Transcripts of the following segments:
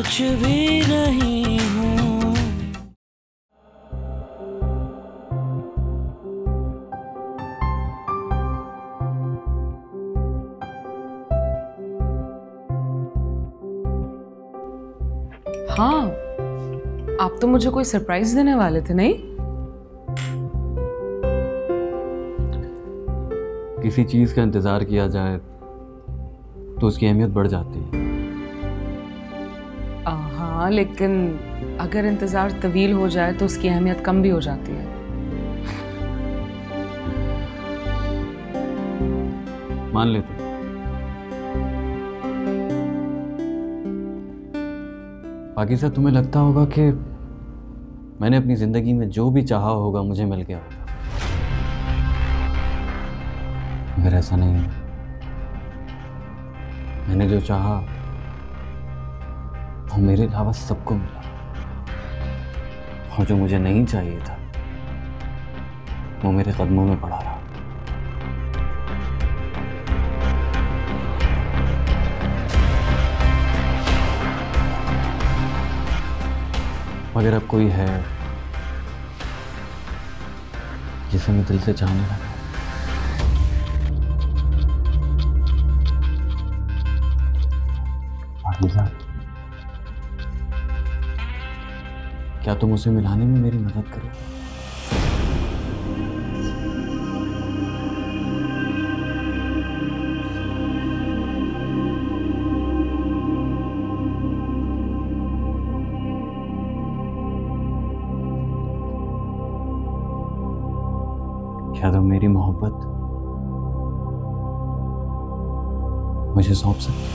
कुछ भी नहीं हूँ। हाँ, आप तो मुझे कोई सरप्राइज देने वाले थे, नहीं? किसी चीज का इंतजार किया जाए तो उसकी अहमियत बढ़ जाती है। हाँ, लेकिन अगर इंतजार तवील हो जाए तो उसकी अहमियत कम भी हो जाती है। मान लेते। पाकिज़ा, तुम्हें लगता होगा कि मैंने अपनी जिंदगी में जो भी चाहा होगा मुझे मिल गया होगा, मगर ऐसा नहीं है। मैंने जो चाहा वो मेरे अलावा सबको मिला, और जो मुझे नहीं चाहिए था वो मेरे कदमों में पड़ा रहा। मगर अब कोई है जिसे मैं दिल से चाहने लगा। पाकिज़ा, क्या तुम उसे मिलाने में मेरी मदद करोगे? क्या तुम मेरी मोहब्बत मुझे सौंप सकते हो?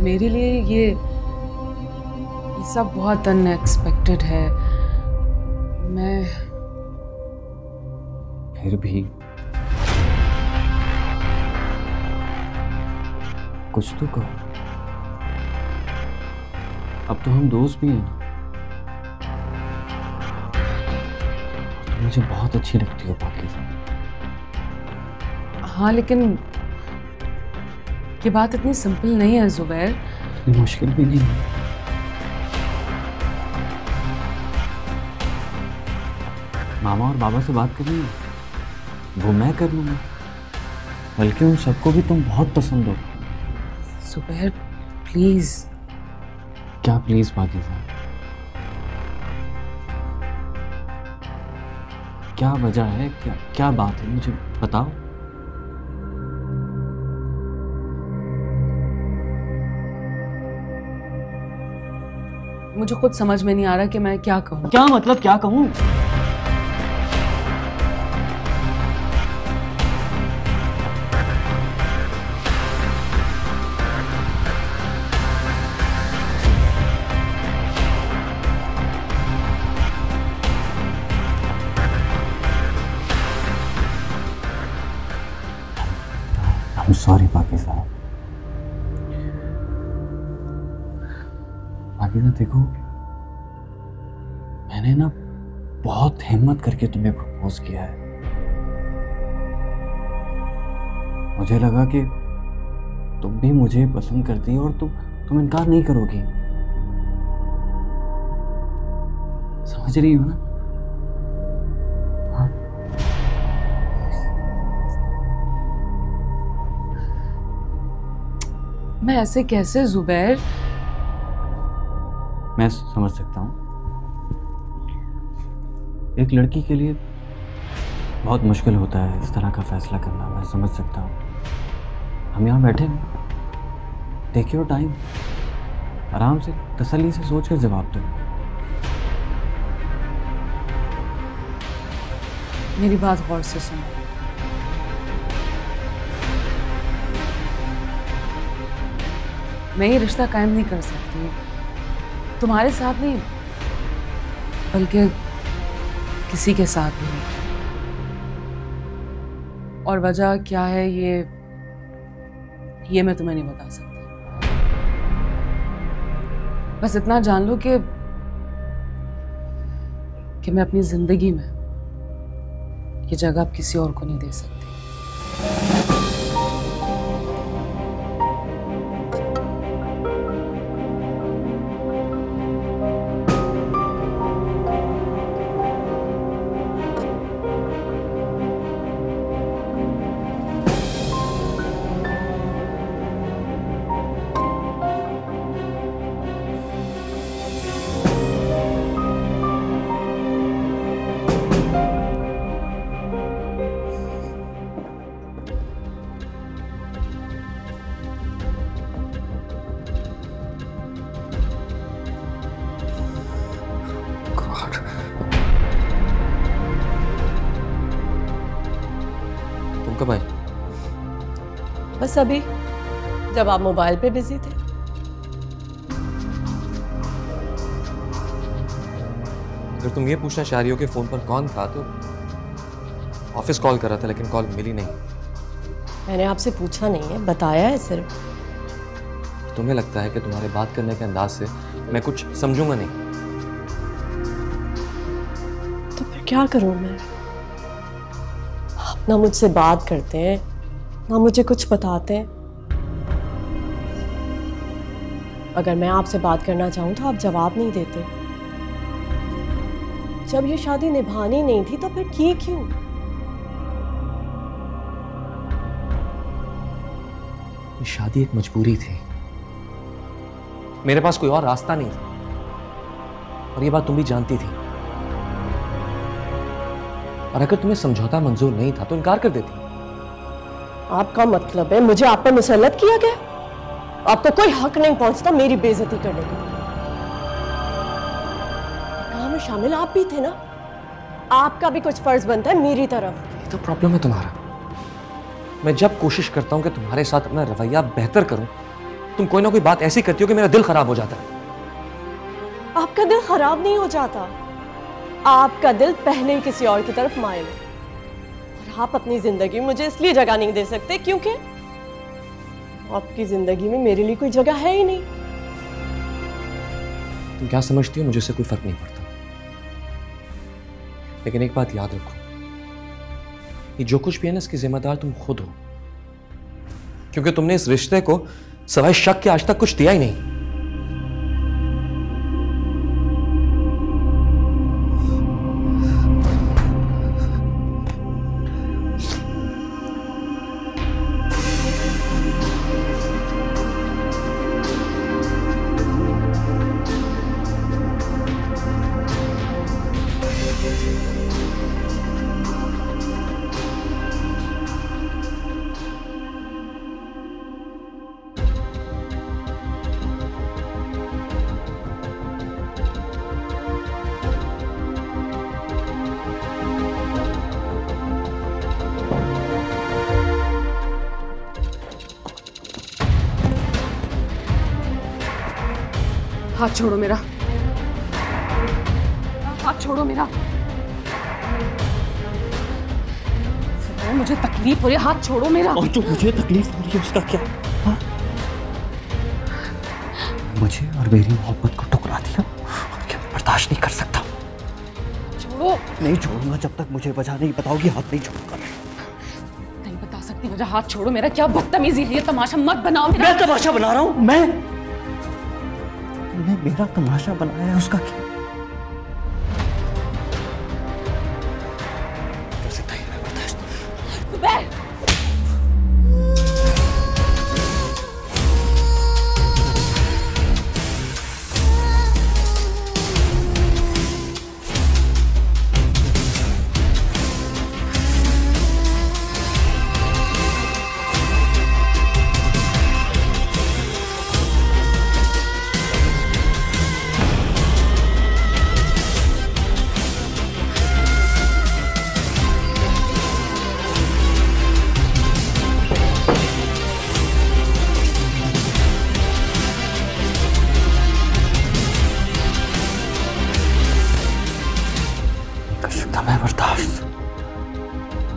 मेरे लिए ये सब बहुत अनएक्सपेक्टेड है। मैं फिर भी कुछ तो कहो। अब तो हम दोस्त भी हैं ना। तुम मुझे बहुत अच्छी लगती हो पाकिज़ा। हाँ, लेकिन ये बात इतनी सिंपल नहीं है ज़ुबैर। इतनी मुश्किल भी नहीं है। मामा और बाबा से बात करनी है वो मैं कर लूंगा, बल्कि उन सबको भी तुम बहुत पसंद हो। ज़ुबैर प्लीज। क्या प्लीज पाकिज़ा? क्या वजह है? क्या बात है, मुझे बताओ। मुझे खुद समझ में नहीं आ रहा कि मैं क्या कहूँ। क्या मतलब क्या कहूँ? I'm sorry पाकिज़ा। पाकिज़ा देखो, मैंने ना बहुत हिम्मत करके तुम्हें प्रपोज किया है। मुझे लगा कि तुम भी मुझे पसंद करती हो और तुम इनकार नहीं करोगी। समझ रही हो ना? हाँ? मैं ऐसे कैसे ज़ुबैर? मैं समझ सकता हूँ, एक लड़की के लिए बहुत मुश्किल होता है इस तरह का फैसला करना। मैं समझ सकता हूँ। हम यहाँ बैठे हैं, टेक योर टाइम, आराम से तसल्ली से सोच कर जवाब दो। मेरी बात गौर से सुनो। मैं ये रिश्ता कायम नहीं कर सकती, तुम्हारे साथ नहीं बल्कि किसी के साथ भी नहीं। और वजह क्या है ये मैं तुम्हें नहीं बता सकती। बस इतना जान लो कि मैं अपनी जिंदगी में ये जगह अब किसी और को नहीं दे सकती। कब आए? बस अभी, जब आप मोबाइल पे बिजी थे। अगर तुम ये पूछना चाह रही हो कि फोन पर कौन था, तो ऑफिस कॉल कर रहा था लेकिन कॉल मिली नहीं। मैंने आपसे पूछा नहीं है, बताया है सिर्फ। तुम्हें लगता है कि तुम्हारे बात करने के अंदाज से मैं कुछ समझूंगा नहीं? तो फिर क्या करूं मैं? आप ना मुझसे बात करते हैं, ना मुझे कुछ बताते हैं। अगर मैं आपसे बात करना चाहूं तो आप जवाब नहीं देते। जब ये शादी निभानी नहीं थी तो फिर की क्यों? ये शादी एक मजबूरी थी, मेरे पास कोई और रास्ता नहीं था, और ये बात तुम भी जानती थी। और अगर तुम्हें समझौता मंजूर नहीं था तो इनकार कर देती। आपका मतलब है मुझे आप पर मुसल्लत किया गया? आपको कोई हक नहीं पहुंचता मेरी बेइज्जती करने का। काम में शामिल आप भी थे ना, आपका भी कुछ फर्ज बनता है मेरी तरफ। ये तो प्रॉब्लम है तुम्हारा। मैं जब कोशिश करता हूं कि तुम्हारे साथ अपना रवैया बेहतर करूं, तुम कोई ना कोई बात ऐसी करती हो कि मेरा दिल खराब हो जाता है। आपका दिल खराब नहीं हो जाता, आपका दिल पहले ही किसी और की तरफ मायल है। और आप अपनी जिंदगी में मुझे इसलिए जगह नहीं दे सकते क्योंकि आपकी जिंदगी में मेरे लिए कोई जगह है ही नहीं। तुम क्या समझती हो, मुझे से कोई फर्क नहीं पड़ता। लेकिन एक बात याद रखो, ये जो कुछ भी है ना, इसकी जिम्मेदार तुम खुद हो, क्योंकि तुमने इस रिश्ते को सवाए शक के आज तक कुछ दिया ही नहीं। हाथ छोड़ो मेरा, हाथ छोड़ो मेरा। मुझे तकलीफ हो रही है, हाथ छोड़ो मेरा। और जो मुझे तकलीफ हो रही है उसका क्या? हाँ? मुझे और मेरी मोहब्बत को ठुकरा दिया, क्या बर्दाश्त नहीं कर सकता। छोड़ो। नहीं छोड़ूंगा जब तक मुझे वजह नहीं बताओगी। हाथ नहीं छोड़ूंगा। नहीं बता सकती वजह, हाथ छोड़ो मेरा। क्या बदतमीजी है, तमाशा मत बनाओ मेरा। मैं तमाशा बना रहा हूँ? तुमने मेरा तमाशा बनाया है, उसका क्या? कर सकता है मैं बर्दाश्त। सुबह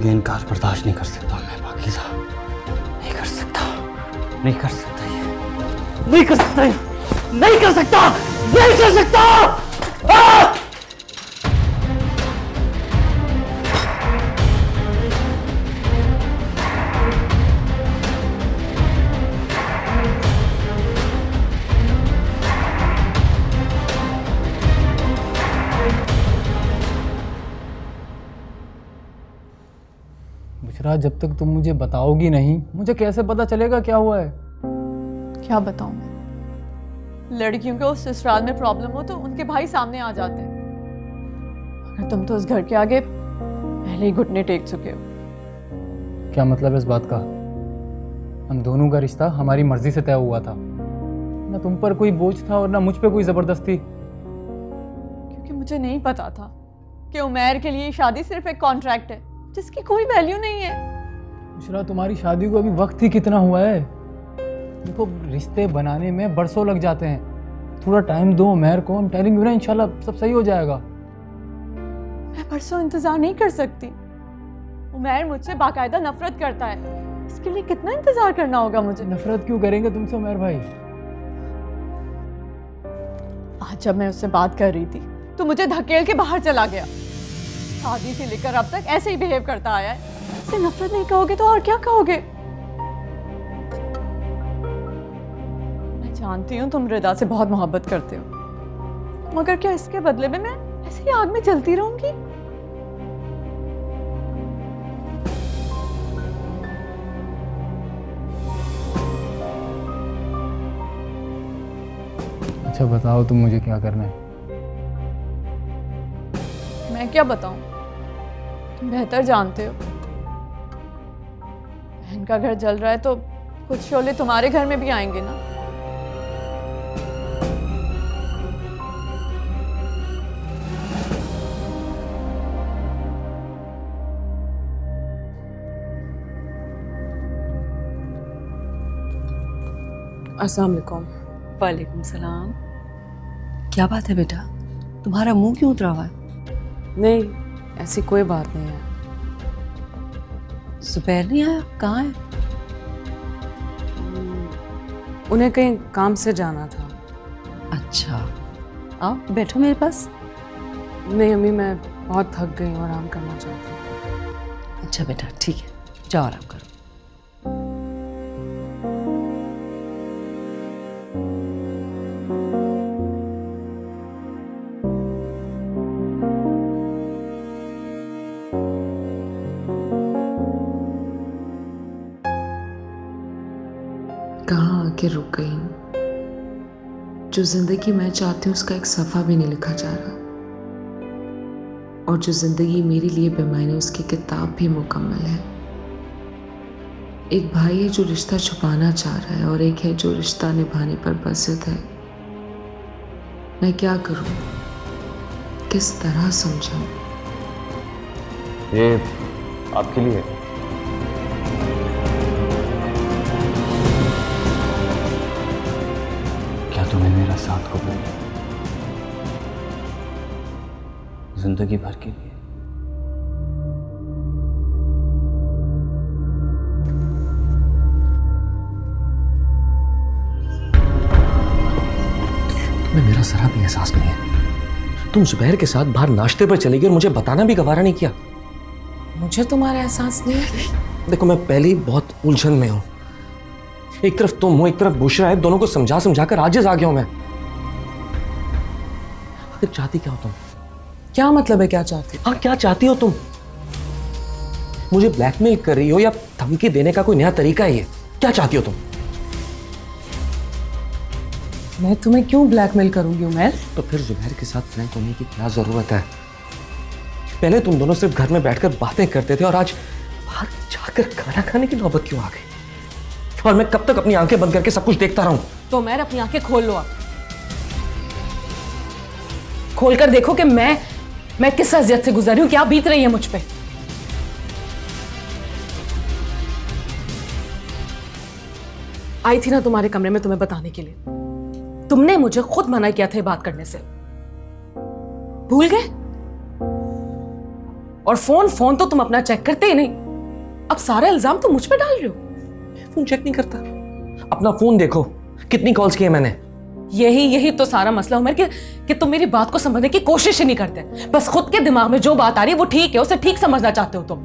ये इनकार बर्दाश्त नहीं कर सकता मैं पाकीज़ा, नहीं कर सकता, नहीं कर सकता ये, नहीं कर सकता, नहीं कर सकता, नहीं कर सकता। बुशरा, जब तक तुम मुझे बताओगी नहीं मुझे कैसे पता चलेगा क्या हुआ है? क्या बताऊं मैं? लड़कियों को उस ससुराल में प्रॉब्लम हो तो उनके भाई सामने आ जाते हैं, मगर तुम तो उस घर के आगे पहले ही घुटने टेक चुके हो। क्या मतलब है इस बात का? हम दोनों का रिश्ता हमारी मर्जी से तय हुआ था, ना तुम पर कोई बोझ था और ना मुझ पे कोई जबरदस्ती। क्योंकि मुझे नहीं पता था कि उमैर के लिए शादी सिर्फ एक कॉन्ट्रैक्ट है जिसकी कोई वैल्यू नहीं है। बुशरा, तुम्हारी शादी को अभी वक्त ही कितना हुआ है? देखो, रिश्ते बनाने में बरसों लग जाते हैं, थोड़ा टाइम दो उमैर को। I'm telling you ना, इंशाल्लाह सब सही हो जाएगा। मैं बरसों इंतजार नहीं कर सकती। उमैर मुझसे बाकायदा नफरत करता है, इसके लिए कितना इंतजार करना होगा मुझे? नफरत क्यों करेंगे तुमसे उमैर भाई? आज जब मैं उससे बात कर रही थी तो मुझे धकेल के बाहर चला गया। शादी से लेकर अब तक ऐसे ही बिहेव करता आया है। इसे नफरत नहीं कहोगे तो और क्या कहोगे? मैं जानती हूँ तुम रिदा से बहुत मोहब्बत करते हो, मगर क्या इसके बदले में मैं ऐसे ही आग में जलती रहूंगी? अच्छा बताओ, तुम मुझे क्या करना है? मैं क्या बताऊं, तुम बेहतर जानते हो। बहन का घर जल रहा है तो कुछ शोले तुम्हारे घर में भी आएंगे ना। अस्सलाम वालेकुम। वालेकुम सलाम। क्या बात है बेटा, तुम्हारा मुंह क्यों उतरा हुआ है? नहीं, ऐसी कोई बात नहीं है। सुबह नहीं आया, कहाँ है? उन्हें कहीं काम से जाना था। अच्छा, आओ बैठो मेरे पास। नहीं अम्मी, मैं बहुत थक गई हूँ, आराम करना चाहती हूँ। अच्छा बेटा, ठीक है, जाओ आराम करो। कहाँ आके रुक गई हूँ? जो जिंदगी मैं चाहती हूँ उसका एक सफ़ा भी नहीं लिखा जा रहा, और जो जिंदगी मेरे लिए बेमायने उसकी किताब भी मुकम्मल है। एक भाई है जो रिश्ता छुपाना चाह रहा है, और एक है जो रिश्ता निभाने पर बसित है। मैं क्या करूँ, किस तरह समझाऊं? ये आपके लिए। क्या तुम्हें मेरा साथ कबूल है? जिंदगी भर के लिए? तुम्हें मेरा जरा भी एहसास नहीं है। तुम जुबैर के साथ बाहर नाश्ते पर चली गई और मुझे बताना भी गवारा नहीं किया। मुझे तुम्हारा एहसास नहीं है? देखो, मैं पहले ही बहुत उलझन में हूं। एक तरफ तुम हो, एक तरफ बुशरा है, दोनों को समझा समझा कर आजिज आ गया हूं मैं। आखिर चाहती क्या हो तुम? क्या मतलब है क्या चाहती हो? हाँ, क्या चाहती हो तुम? मुझे ब्लैकमेल कर रही हो या धमकी देने का कोई नया तरीका है ये? क्या चाहती हो तुम? मैं तुम्हें क्यों ब्लैकमेल करूंगी उमैर? तो फिर जुबैर के साथ फ्रैंक होने की क्या जरूरत है? पहले तुम दोनों सिर्फ घर में बैठकर बातें करते थे, और आज बाहर जाकर खाना खाने की नौबत क्यों आ गई? और मैं कब तक अपनी आंखें बंद करके सब कुछ देखता रहूं? तो उमैर, अपनी आंखें खोल लो। आप खोल कर देखो कि मैं किस अजियत से गुजरी हूं, क्या बीत रही है मुझ पे। आई थी ना तुम्हारे कमरे में तुम्हें बताने के लिए, तुमने मुझे खुद मना किया था ये बात करने से, भूल गए? और फोन तो तुम अपना चेक करते ही नहीं। अब सारा इल्जाम तो मुझ पे डाल रहे हो। फोन चेक नहीं करता, अपना फोन देखो, कितनी कॉल्स की है मैंने। यही तो सारा मसला उमर कि तुम मेरी बात को समझने की कोशिश ही नहीं करते। बस खुद के दिमाग में जो बात आ रही है वो ठीक है, उसे ठीक समझना चाहते हो तुम।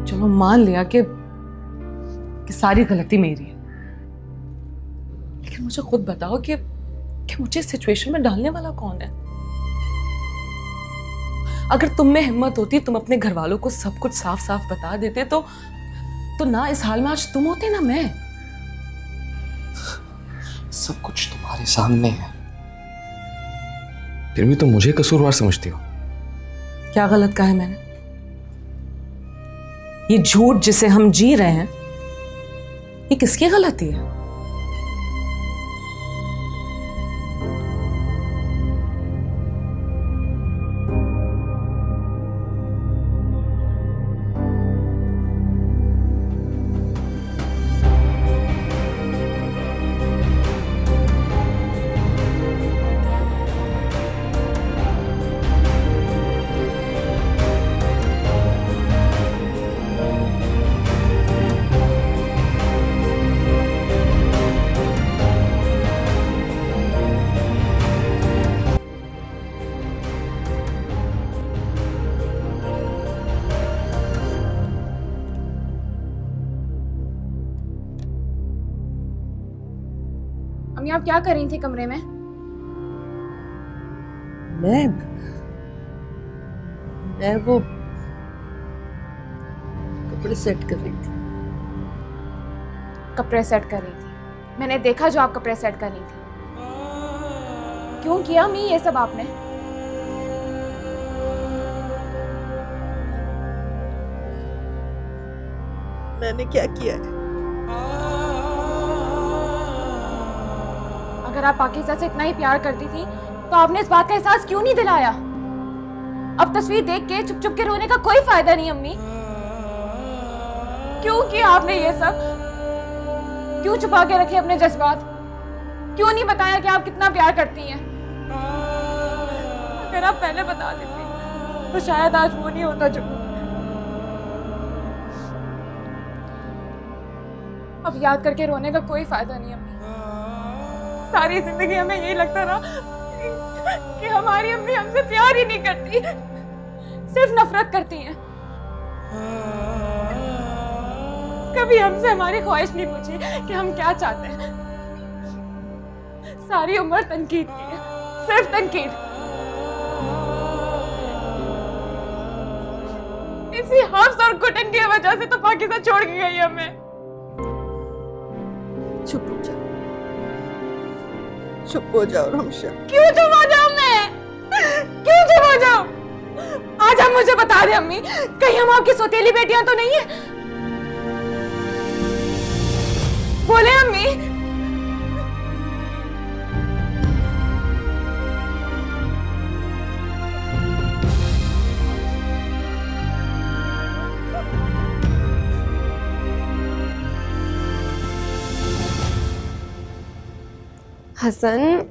चलो मान लिया कि सारी गलती मेरी है, लेकिन मुझे खुद बताओ कि मुझे इस सिचुएशन में डालने वाला कौन है? अगर तुम में हिम्मत होती तुम अपने घर वालों को सब कुछ साफ साफ बता देते तो ना इस हाल में आज तुम होते ना मैं। सब कुछ तुम्हारे सामने है, फिर भी तुम मुझे कसूरवार समझती हो। क्या गलत कहा है मैंने? ये झूठ जिसे हम जी रहे हैं, ये किसकी गलती है? अम्मी आप क्या कर रही थी कमरे में? मैं वो कपड़े सेट कर रही थी। कपड़े सेट कर रही थी? मैंने देखा जो आप कपड़े सेट कर रही थी। क्यों किया अम्मी ये सब आपने? मैंने क्या किया है? अगर आप पाकिज़ा से इतना ही प्यार करती थी तो आपने इस बात का एहसास क्यों नहीं दिलाया? अब तस्वीर देख के चुप चुप के रोने का कोई फायदा नहीं अम्मी। क्यों किया आपने ये सब? क्यों छुपा के रखे अपने जज्बात? क्यों नहीं बताया कि आप कितना प्यार करती हैं? अगर आप पहले बता देती तो शायद आज वो नहीं होता जो। अब याद करके रोने का कोई फायदा नहीं अम्मी। सारी जिंदगी हमें यही लगता रहा कि हमारी अम्मी हमसे प्यार ही नहीं करती, सिर्फ नफरत करती हैं। कभी हमसे हमारी ख्वाहिश नहीं पूछी कि हम क्या चाहते हैं। सारी उम्र तनकीद की है, सिर्फ तनकीद। इसी हफ्स और घुटन की वजह से तो पाकिस्तान छोड़ के गई हमें। चुप हो जाओ, चुप हो जाओ रमशा। क्यों चुप हो जाऊं मैं? क्यों चुप हो जाऊं? आज आप मुझे बता दें अम्मी, कहीं हम आपकी सौतेली बेटियां तो नहीं है? बोले अम्मी। हसन,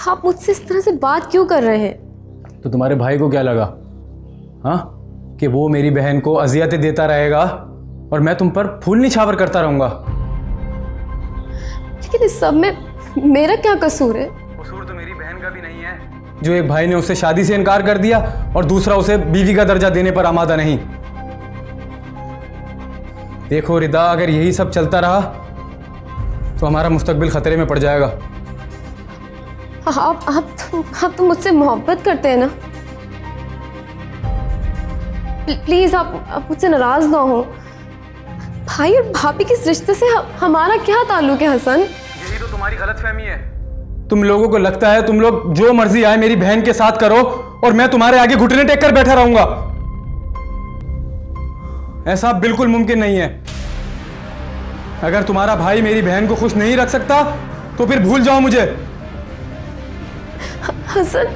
आप मुझसे इस तरह से बात क्यों कर रहे हैं? तो तुम्हारे भाई को क्या लगा, हाँ, कि वो मेरी बहन को अजियतें देता रहेगा और मैं तुम पर फूल निछावर करता रहूंगा? लेकिन इस सब में मेरा क्या कसूर है? कसूर तो मेरी बहन का भी नहीं है, जो एक भाई ने उससे शादी से इनकार कर दिया और दूसरा उसे बीवी का दर्जा देने पर आमादा नहीं। देखो रिदा, अगर यही सब चलता रहा तो हमारा मुस्तकबिल खतरे में पड़ जाएगा। आप तो मुझसे मोहब्बत करते हैं ना? प्लीज आप मुझसे नाराज ना हो। भाई और भाभी के इस रिश्ते से हमारा क्या ताल्लुक है हसन? यही तो तुम्हारी गलतफहमी है। तुम लोगों को लगता है तुम लोग जो मर्जी आए मेरी बहन के साथ करो और मैं तुम्हारे आगे घुटने टेक कर बैठा रहूंगा। ऐसा बिल्कुल मुमकिन नहीं है। अगर तुम्हारा भाई मेरी बहन को खुश नहीं रख सकता तो फिर भूल जाओ मुझे। हसन,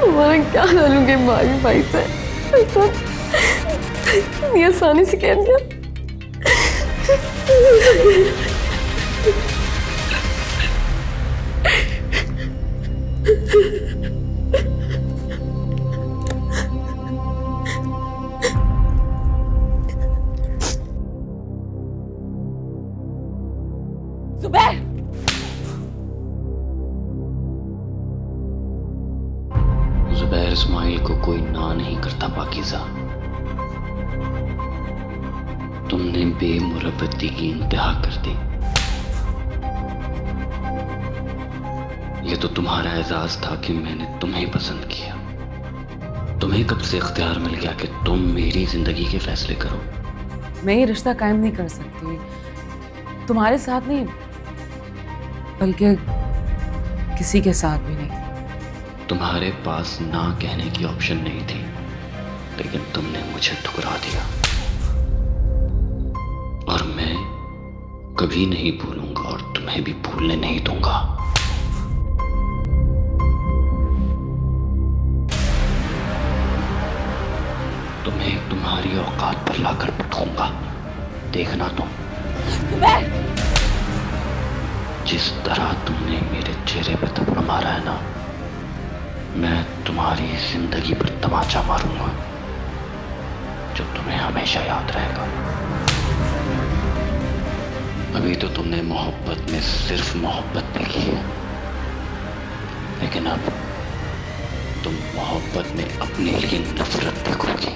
हमारा क्या डालूंगे भाई भाई से, ऐसा इतनी आसानी से कह दिया। जुबैर, जुबैर इस्माइल को कोई ना नहीं करता पाकीज़ा। तुमने बेमुरब्बती की इंतहा कर दी। ये तो तुम्हारा एजाज था कि मैंने तुम्हें पसंद किया। तुम्हें कब से इख्तियार मिल गया कि तुम मेरी जिंदगी के फैसले करो? मैं ये रिश्ता कायम नहीं कर सकती, तुम्हारे साथ नहीं, बल्कि किसी के साथ भी नहीं। तुम्हारे पास ना कहने की ऑप्शन नहीं थी, लेकिन तुमने मुझे ठुकरा दिया। और मैं कभी नहीं भूलूंगा और तुम्हें भी भूलने नहीं दूंगा। तुम्हें तुम्हारी औकात पर लाकर पटकूंगा, देखना तुम। जिस तरह तुमने मेरे चेहरे पर थप्पड़ मारा है ना, मैं तुम्हारी जिंदगी पर तमाचा मारूंगा जो तुम्हें हमेशा याद रहेगा। अभी तो तुमने मोहब्बत में सिर्फ मोहब्बत देखी है, लेकिन अब तुम मोहब्बत में अपने लिए नफरत देखोगी।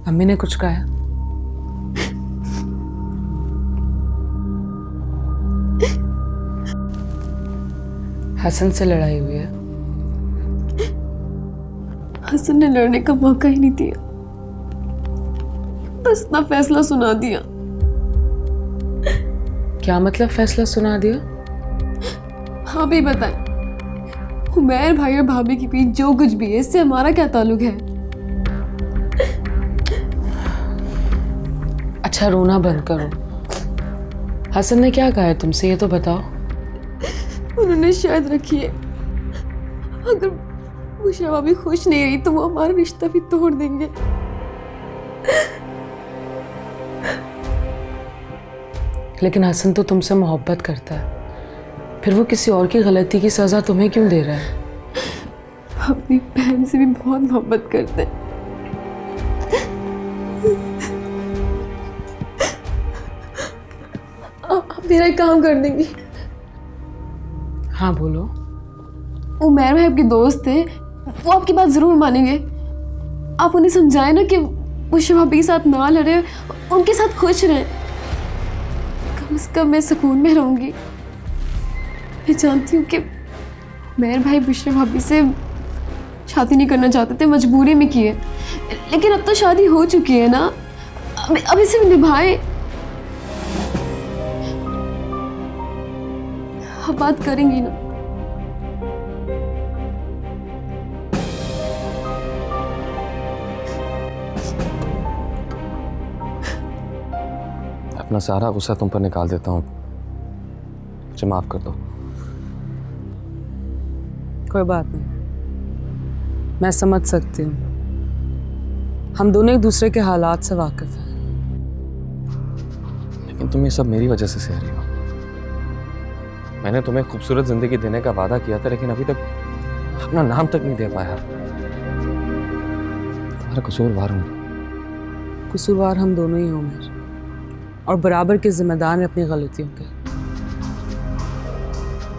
अम्मी ने कुछ कहा? हसन से लड़ाई हुई है? हसन ने लड़ने का मौका ही नहीं दिया, बस अपना फैसला सुना दिया। क्या मतलब फैसला सुना दिया? हाँ भी बताएं, उमैर भाई और भाभी के बीच जो कुछ भी है, इससे हमारा क्या ताल्लुक है? अच्छा रोना बंद करो। हसन ने क्या कहा है तुमसे, ये तो बताओ। उन्होंने शायद रखी है, अगर मुशरा भाभी खुश नहीं रही तो वो हमारा रिश्ता भी तोड़ देंगे। लेकिन हसन तो तुमसे मोहब्बत करता है, फिर वो किसी और की गलती की सजा तुम्हें क्यों दे रहा है? अपनी बहन से भी बहुत मोहब्बत करते हैं। आप मेरा एक काम कर देंगी? हाँ बोलो। उमैर भाई आपके दोस्त थे, वो आपकी बात जरूर मानेंगे। आप उन्हें समझाएं ना कि मुशरा भाभी के साथ ना लड़े, उनके साथ खुश रहें। कम से कम मैं सुकून में रहूंगी। मैं जानती हूँ कि उमैर भाई मुशरा भाभी से शादी नहीं करना चाहते थे, मजबूरी में किए, लेकिन अब तो शादी हो चुकी है ना, अब इसे निभाएं। आप बात करेंगी ना? अपना सारा गुस्सा तुम पर निकाल देता हूँ, मुझे माफ कर दो। कोई बात नहीं, मैं समझ सकती हूँ। हम दोनों एक दूसरे के हालात से वाकिफ हैं। लेकिन तुम ये सब मेरी वजह से सह रही हो। मैंने तुम्हें खूबसूरत जिंदगी देने का वादा किया था, लेकिन अभी तक अपना नाम तक नहीं दे पाया। तुम्हारा कसूरवार हूँ। कसूरवार हम दोनों ही होंगे और बराबर के जिम्मेदार हैं अपनी गलतियों के।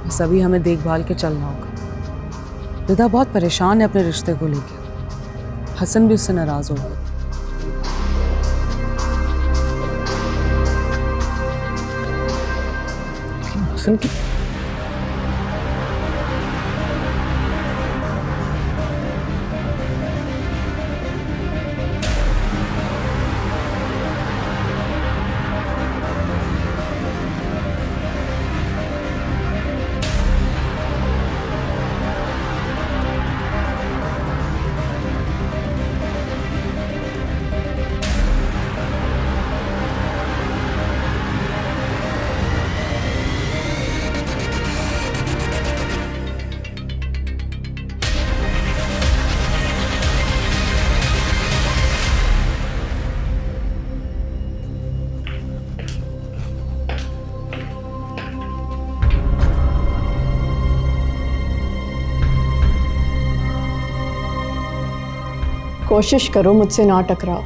बस अभी हमें देखभाल के चलना होगा। रिदा बहुत परेशान है अपने रिश्ते को लेकर। हसन भी उससे नाराज होगा। हुस्न की। कोशिश करो मुझसे ना टकराओ,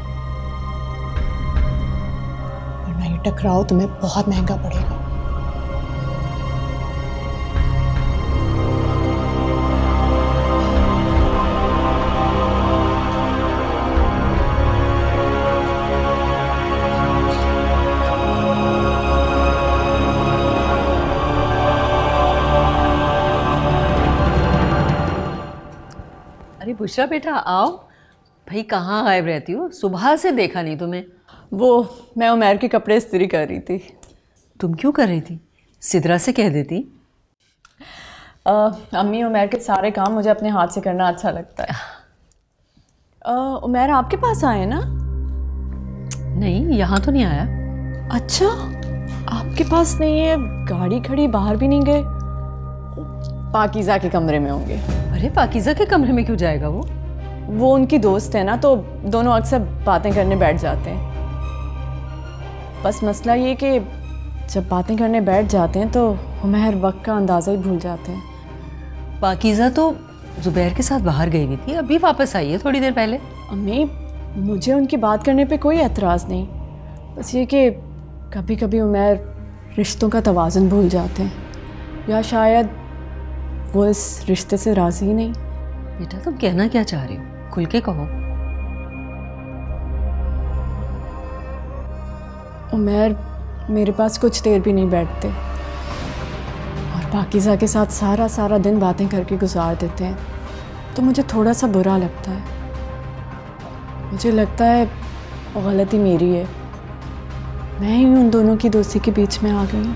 वरना ये टकराओ तुम्हें बहुत महंगा पड़ेगा। अरे बुशरा बेटा आओ। भाई कहाँ गायब रहती हो? सुबह से देखा नहीं तुम्हें। वो मैं उमैर के कपड़े इस्त्री कर रही थी। तुम क्यों कर रही थी? सिद्रा से कह देती। अम्मी उमैर के सारे काम मुझे अपने हाथ से करना अच्छा लगता है। उमैर आपके पास आए ना? नहीं, यहाँ तो नहीं आया। अच्छा, आपके पास नहीं है? गाड़ी खड़ी, बाहर भी नहीं गए? पाकीज़ा के कमरे में होंगे। अरे पाकीज़ा के कमरे में क्यों जाएगा वो? वो उनकी दोस्त है ना, तो दोनों अक्सर बातें करने बैठ जाते हैं। बस मसला ये कि जब बातें करने बैठ जाते हैं तो उमैर वक्त का अंदाज़ा ही भूल जाते हैं। पाकीज़ा तो ज़ुबैर के साथ बाहर गई हुई थी, अभी वापस आई है थोड़ी देर पहले। अम्मी, मुझे उनकी बात करने पे कोई एतराज़ नहीं, बस ये कि कभी कभी उमैर रिश्तों का तवाज़ुन भूल जाते हैं, या शायद वो इस रिश्ते से राज़ी ही नहीं। बेटा तुम कहना क्या चाह रही हो? खुल के कहो। उमैर मेरे पास कुछ देर भी नहीं बैठते और पाकीज़ा के साथ सारा सारा दिन बातें करके गुजार देते हैं, तो मुझे थोड़ा सा बुरा लगता है। मुझे लगता है गलती मेरी है, मैं ही उन दोनों की दोस्ती के बीच में आ गई हूँ।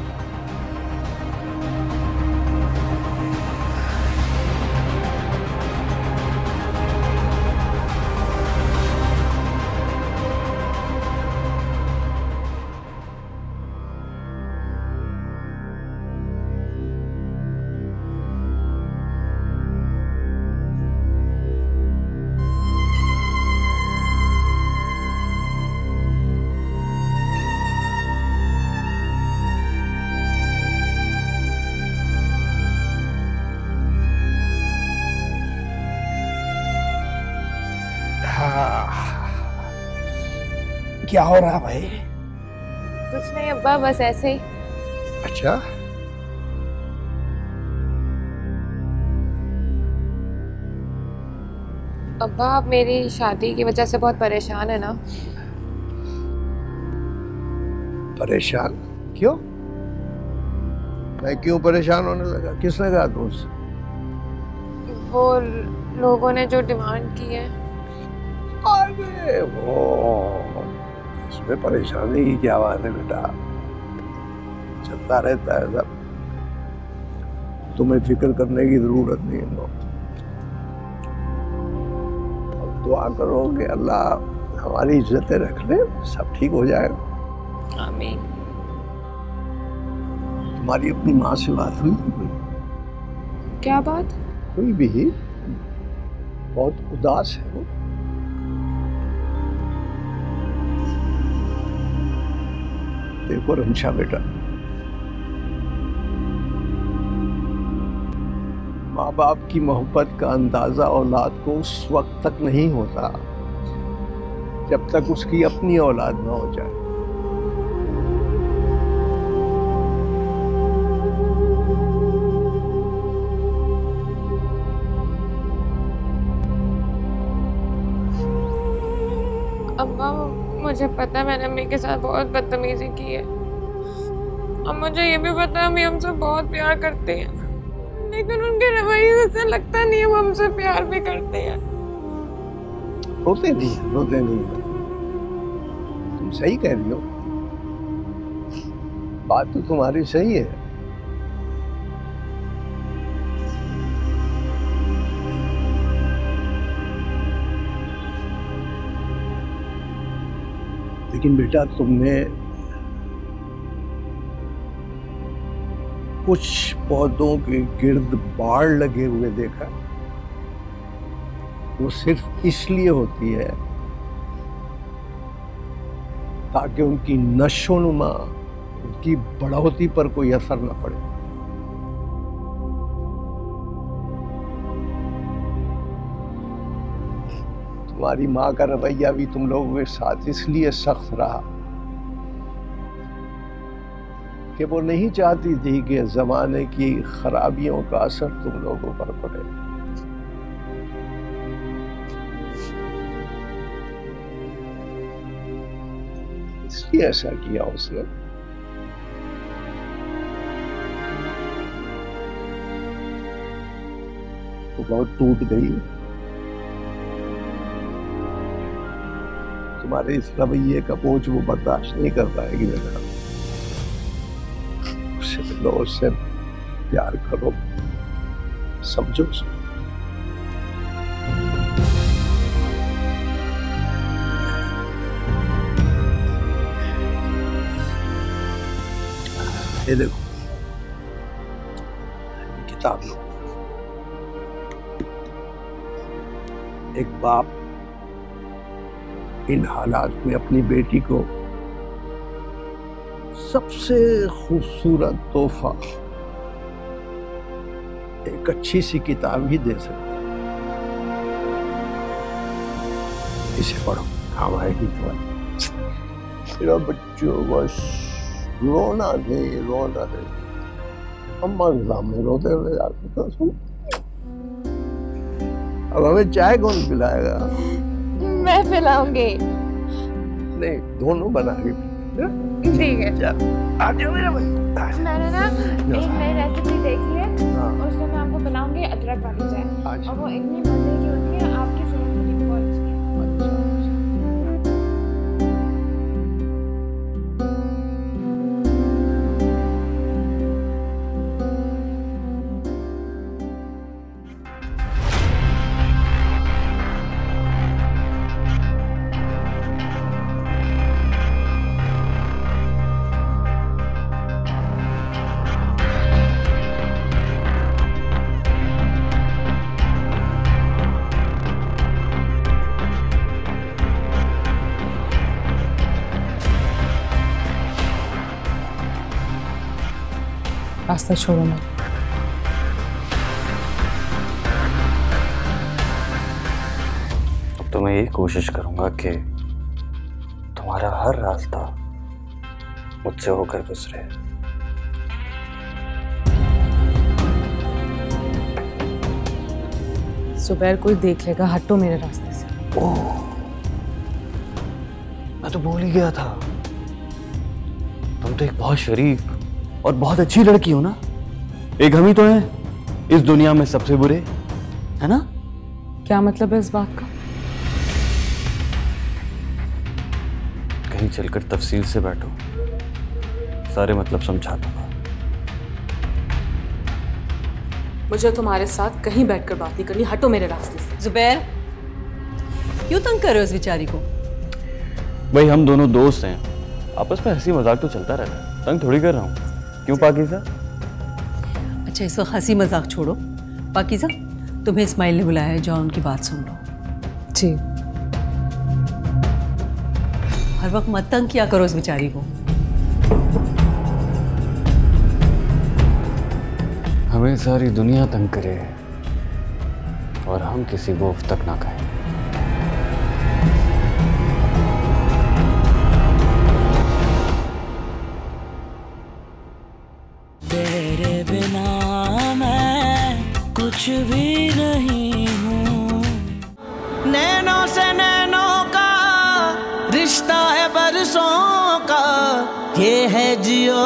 क्या हो रहा भाई? कुछ नहीं अब्बा, बस ऐसे ही। अच्छा, अब्बा आप मेरी शादी की वजह से बहुत परेशान है ना? परेशान क्यों? मैं क्यों परेशान होने लगा? किसने कहा तुमसे? वो लोगों ने जो डिमांड की है। अरे वो इसमें परेशानी की क्या बात है बेटा, चलता रहता है सब, तुम्हें फिक्र करने की जरूरत नहीं है। अब दुआ करो कि अल्लाह हमारी इज्जतें रख ले, सब ठीक हो जाएगा। आमीन। तुम्हारी अपनी माँ से बात हुई कोई? क्या बात? कोई भी, बहुत उदास है वो। देखो रंशा बेटा, माँ बाप की मोहब्बत का अंदाजा औलाद को उस वक्त तक नहीं होता जब तक उसकी अपनी औलाद ना हो जाए। अब्बा मुझे पता है मैंने अम्मी के साथ बहुत बदतमीजी की है, अब मुझे ये भी पता है अम्मी हमसे बहुत प्यार करते हैं, लेकिन उनके रवैये से ऐसा लगता नहीं है वो हमसे प्यार भी करते हैं। रोते नहीं। तुम सही कह रही हो, बात तो तुम्हारी सही है। लेकिन बेटा तुमने कुछ पौधों के गिर्द बाढ़ लगे हुए देखा, वो सिर्फ इसलिए होती है ताकि उनकी नशोनुमा, उनकी बढ़ोतरी पर कोई असर न पड़े। तुम्हारी माँ का रवैया भी तुम लोगों के साथ इसलिए सख्त रहा कि वो नहीं चाहती थी कि जमाने की खराबियों का असर तुम लोगों पर पड़े। इसलिए ऐसा किया उसने। वो बहुत टूट गई, तुम्हारे इस रवैये का बोझ वो बर्दाश्त नहीं कर पाएगी बेटा। उससे मिलो, उससे प्यार करो, समझो उसको। ये देखो किताब लो। एक बाप इन हालात में अपनी बेटी को सबसे खूबसूरत तोहफा एक अच्छी सी किताब ही दे सकते। इसे पढ़ो, काम आएगी तुम्हारी। मेरा बच्चों बस रोना दे। अम्मा के सामने रोते हुए जाते तो सुन। अब हमें चाय कौन पिलाएगा? मैं पिलाऊंगी। नहीं, दोनों बना के पीते। ठीक है। आ जाओ मेरा बच्चा। मैंने ना एक नई रेसिपी देखी है, उसमें मैं आपको पिलाऊंगी अदरक वाली चाय, और वो इतनी मजे की होती है, आपकी सेहत के लिए बहुत अच्छी है। रास्ता छोड़ो मत। अब तो मैं यही कोशिश करूंगा कि तुम्हारा हर रास्ता मुझसे होकर गुजरे। सुबह कोई देख लेगा, हटो मेरे रास्ते से। ओह, मैं तो भूल ही गया था, तुम तो एक बहुत शरीफ और बहुत अच्छी लड़की हो ना। एक हम ही तो हैं इस दुनिया में सबसे बुरे, है ना? क्या मतलब है इस बात का? कहीं चलकर तफसील से बैठो, सारे मतलब समझा दूंगा। मुझे तुम्हारे साथ कहीं बैठकर बात नहीं करनी, हटो मेरे रास्ते से। जुबैर, क्यों तंग कर रहे हो इस बेचारी को? भाई हम दोनों दोस्त हैं, आपस में हंसी मजाक तो चलता रहता है, तंग थोड़ी कर रहा हूँ। क्यों पाकीज़ा? अच्छा, इस वक्त हंसी मजाक छोड़ो। पाकीज़ा, तुम्हें इस्माइल ने बुलाया है, जाओ उनकी बात सुन लो। जी। हर वक्त मत तंग किया करो इस बेचारी को। हमें सारी दुनिया तंग करे और हम किसी को उफ तक ना कहें। तेरे बिना मैं कुछ भी नहीं हूँ। नैनों से नैनों का रिश्ता है बरसों का, ये है जियो